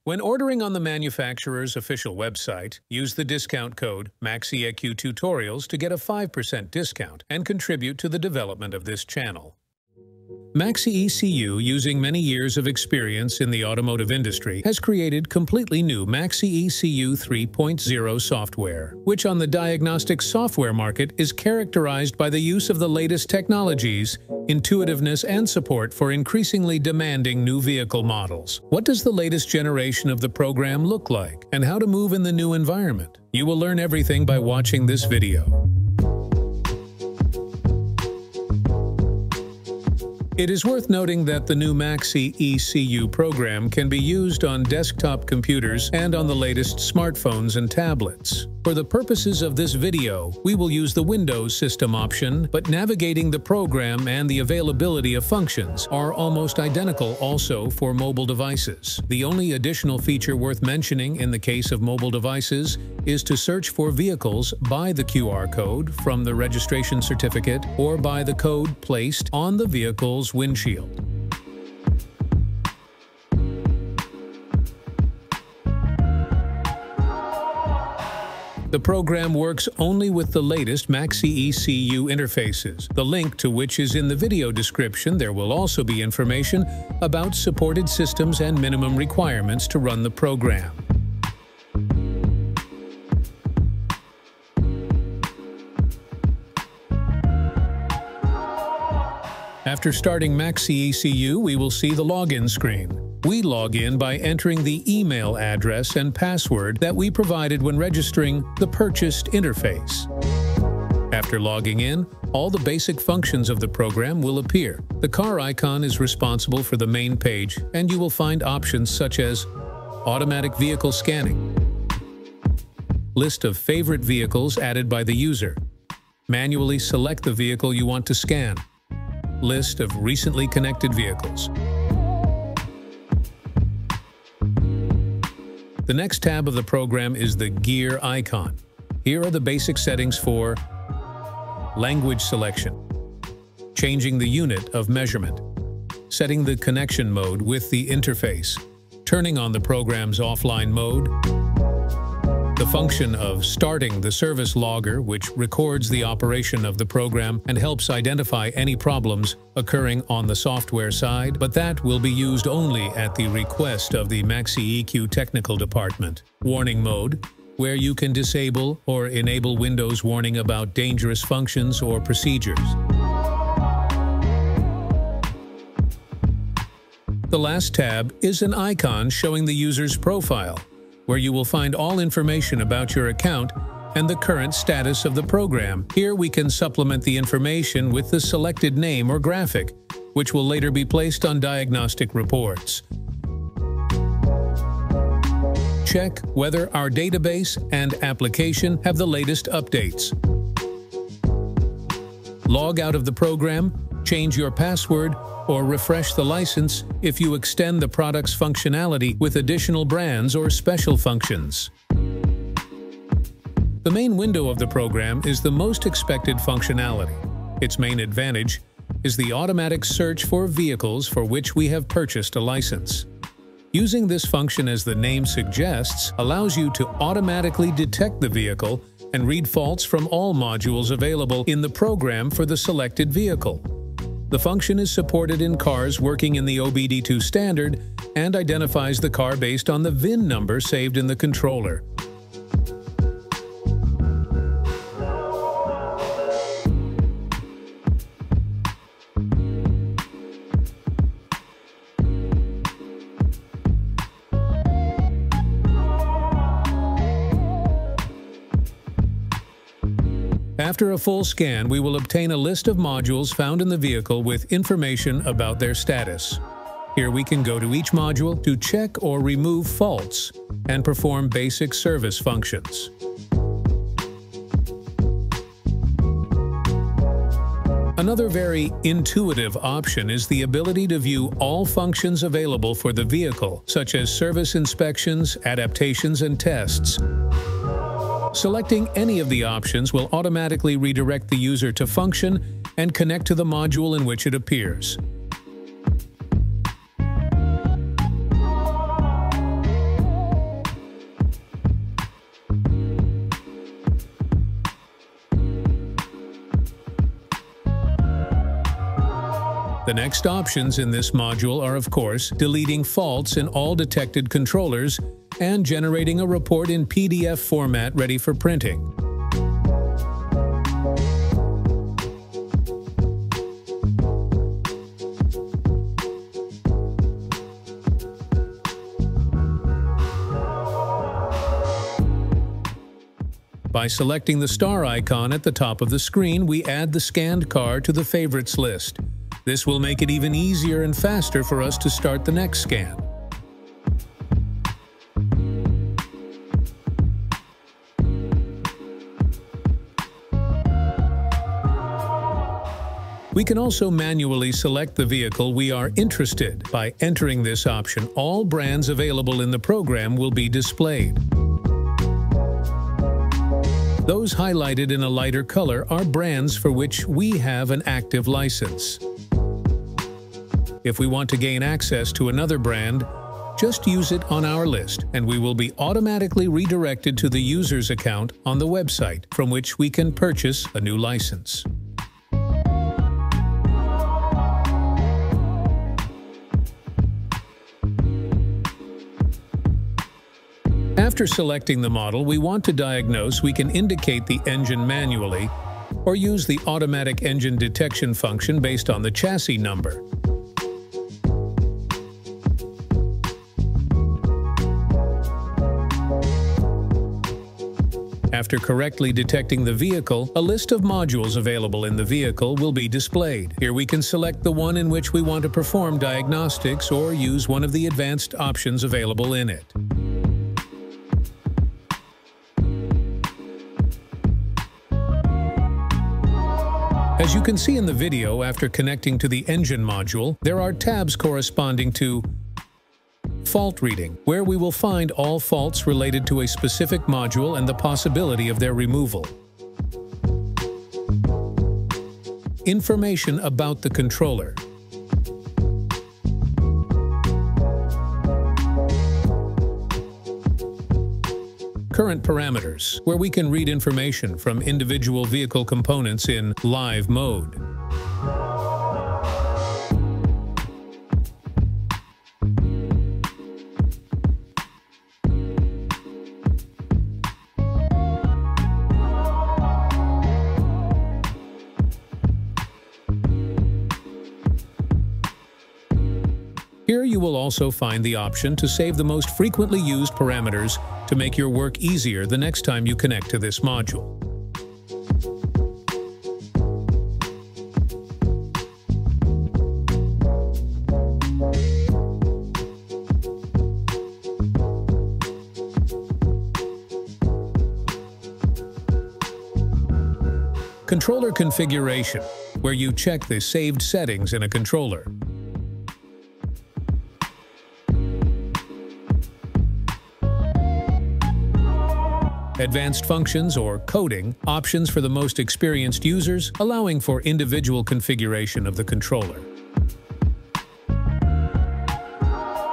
When ordering on the manufacturer's official website, use the discount code MaxiEcu Tutorials to get a 5% discount and contribute to the development of this channel. MaxiEcu, using many years of experience in the automotive industry, has created completely new MaxiEcu 3.0 software, which on the diagnostic software market is characterized by the use of the latest technologies, intuitiveness, and support for increasingly demanding new vehicle models. What does the latest generation of the program look like, and how to move in the new environment? You will learn everything by watching this video. It is worth noting that the new MaxiEcu program can be used on desktop computers and on the latest smartphones and tablets. For the purposes of this video, we will use the Windows system option, but navigating the program and the availability of functions are almost identical also for mobile devices. The only additional feature worth mentioning in the case of mobile devices is to search for vehicles by the QR code from the registration certificate or by the code placed on the vehicle's windshield. The program works only with the latest MaxiEcu interfaces, the link to which is in the video description. There will also be information about supported systems and minimum requirements to run the program. After starting MaxiEcu, we will see the login screen. We log in by entering the email address and password that we provided when registering the purchased interface. After logging in, all the basic functions of the program will appear. The car icon is responsible for the main page, and you will find options such as automatic vehicle scanning, list of favorite vehicles added by the user, manually select the vehicle you want to scan, list of recently connected vehicles. The next tab of the program is the gear icon. Here are the basic settings for language selection, changing the unit of measurement, setting the connection mode with the interface, turning on the program's offline mode, the function of starting the service logger, which records the operation of the program and helps identify any problems occurring on the software side, but that will be used only at the request of the MaxiEcu technical department. Warning mode, where you can disable or enable Windows warning about dangerous functions or procedures. The last tab is an icon showing the user's profile, where you will find all information about your account and the current status of the program. Here we can supplement the information with the selected name or graphic, which will later be placed on diagnostic reports. Check whether our database and application have the latest updates. Log out of the program, change your password, or refresh the license if you extend the product's functionality with additional brands or special functions. The main window of the program is the most expected functionality. Its main advantage is the automatic search for vehicles for which we have purchased a license. Using this function, as the name suggests, allows you to automatically detect the vehicle and read faults from all modules available in the program for the selected vehicle. The function is supported in cars working in the OBD2 standard and identifies the car based on the VIN number saved in the controller. After a full scan, we will obtain a list of modules found in the vehicle with information about their status. Here we can go to each module to check or remove faults and perform basic service functions. Another very intuitive option is the ability to view all functions available for the vehicle, such as service inspections, adaptations, and tests. Selecting any of the options will automatically redirect the user to function and connect to the module in which it appears. The next options in this module are, of course, deleting faults in all detected controllers and generating a report in PDF format ready for printing. By selecting the star icon at the top of the screen, we add the scanned car to the favorites list. This will make it even easier and faster for us to start the next scan. We can also manually select the vehicle we are interested in. By entering this option, all brands available in the program will be displayed. Those highlighted in a lighter color are brands for which we have an active license. If we want to gain access to another brand, just use it on our list, and we will be automatically redirected to the user's account on the website, from which we can purchase a new license. After selecting the model we want to diagnose, we can indicate the engine manually or use the automatic engine detection function based on the chassis number. After correctly detecting the vehicle, a list of modules available in the vehicle will be displayed. Here we can select the one in which we want to perform diagnostics or use one of the advanced options available in it. As you can see in the video, after connecting to the engine module, there are tabs corresponding to fault reading, where we will find all faults related to a specific module and the possibility of their removal. Information about the controller. Current parameters, where we can read information from individual vehicle components in live mode. Here you will also find the option to save the most frequently used parameters to make your work easier the next time you connect to this module. Controller configuration, where you check the saved settings in a controller. Advanced functions or coding, options for the most experienced users, allowing for individual configuration of the controller.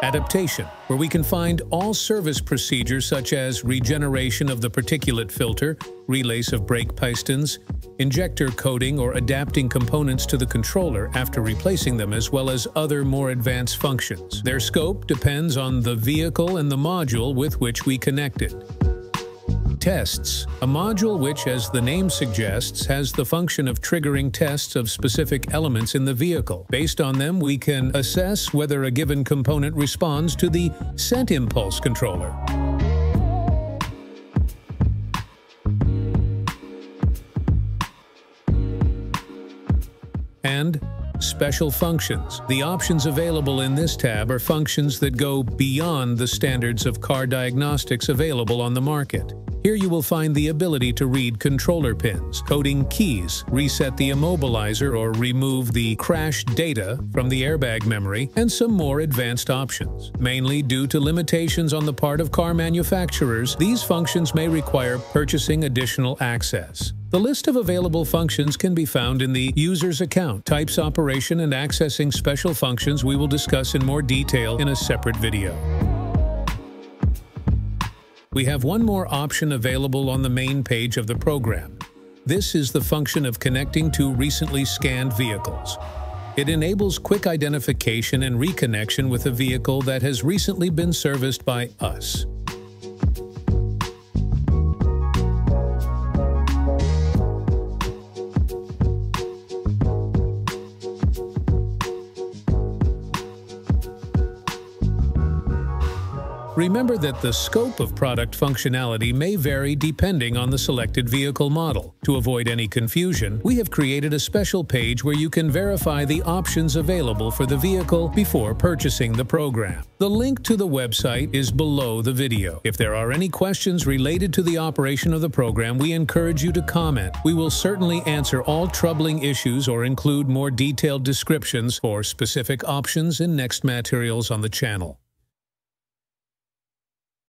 Adaptation, where we can find all service procedures such as regeneration of the particulate filter, relace of brake pistons, injector coating or adapting components to the controller after replacing them, as well as other more advanced functions. Their scope depends on the vehicle and the module with which we connect it. Tests, a module which, as the name suggests, has the function of triggering tests of specific elements in the vehicle. Based on them, we can assess whether a given component responds to the set impulse controller. And special functions. The options available in this tab are functions that go beyond the standards of car diagnostics available on the market. Here you will find the ability to read controller pins, coding keys, reset the immobilizer or remove the crash data from the airbag memory, and some more advanced options. Mainly due to limitations on the part of car manufacturers, these functions may require purchasing additional access. The list of available functions can be found in the user's account. Types operation and accessing special functions we will discuss in more detail in a separate video. We have one more option available on the main page of the program. This is the function of connecting to recently scanned vehicles. It enables quick identification and reconnection with a vehicle that has recently been serviced by us. Remember that the scope of product functionality may vary depending on the selected vehicle model. To avoid any confusion, we have created a special page where you can verify the options available for the vehicle before purchasing the program. The link to the website is below the video. If there are any questions related to the operation of the program, we encourage you to comment. We will certainly answer all troubling issues or include more detailed descriptions for specific options in next materials on the channel.